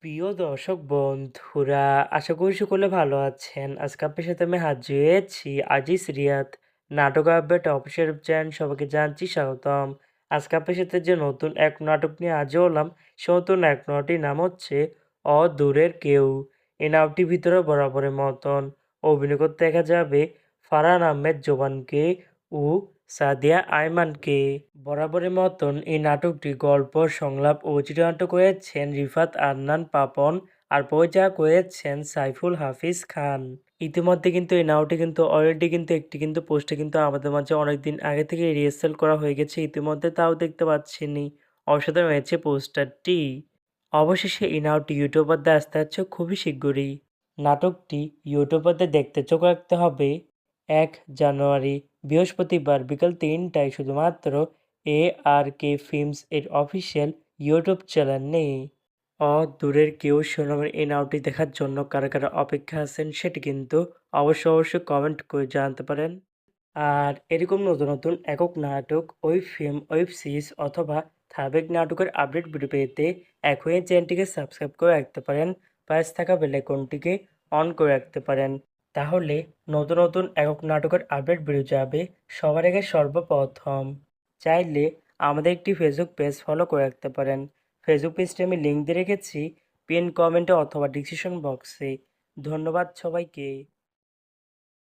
প্রিয় দর্শক বন্ধুরা, আশা করি সকলে ভালো আছেন। আজকে আপনার সাথে আমি হাজির হয়েছি আজিজ রিয়াদ নাটক আপডেট অফিসিয়াল চ্যানেল। সবাইকে জানছি স্বাগতম। আজকে আপনার সাথে যে নতুন এক নাটক নিয়ে হাজির হলাম, সে নতুন এক নাটকটির নাম হচ্ছে অদূরের কেউ। এই নাটকটির ভিতরে বরাবরের মতন অভিনয় করতে দেখা যাবে ফারহান আহমেদ জোবানকে ও সাদিয়া আয়মানকে। বরাবরের মতন এই নাটকটি গল্প, সংলাপ ও চিত্রনাট্য করেছেন রিফাত আদনান পাপন আর পরিচালনা করেছেন সাইফুল হাফিজ খান। ইতিমধ্যে কিন্তু এই নাটকটি কিন্তু অলরেডি কিন্তু একটি কিন্তু পোস্টে কিন্তু আমাদের মাঝে অনেকদিন আগে থেকে রিহার্সাল করা হয়ে গেছে ইতিমধ্যে, তাও দেখতে পাচ্ছেনই। অসাধারণ হয়েছে পোস্টারটি। অবশেষে এই নাটকটি ইউটিউব পর্দায় আসতে যাচ্ছে খুবই শীঘ্রই। নাটকটি ইউটিউব পর্দায় দেখতে চোখ রাখতে হবে 1 জানুয়ারি বৃহস্পতিবার বিকাল 3টায় শুধুমাত্র ARK ফিল্মস এর অফিসিয়াল ইউটিউব চ্যানেলে। অদূরের কেউ শিরোনামের এই নাটকটি দেখার জন্য কারা কারা অপেক্ষা আছেন সেটি কিন্তু অবশ্যই কমেন্ট করে জানাতে পারেন। আর এরকম নতুন নতুন একক নাটক, ওয়েব ফিল্ম, ওয়েব সিরিজ অথবা ধারাবাহিক নাটকের আপডেট ভিডিও পেতে এখনই চ্যানেলটিকে সাবস্ক্রাইব করে রাখতে পারেন। পাশে থাকা বেল আইকনটিকে অন করে রাখতে পারেন। তাহলে নতুন নতুন একক নাটকের আপডেট ভিডিও যাবে সবার আগে সর্বপ্রথম। চাইলে আমাদের একটি ফেসবুক পেজ ফলো করে রাখতে পারেন। ফেসবুক পেজটি আমি লিঙ্ক দিয়ে রেখেছি পিন কমেন্টে অথবা ডিসক্রিপশন বক্সে। ধন্যবাদ সবাইকে।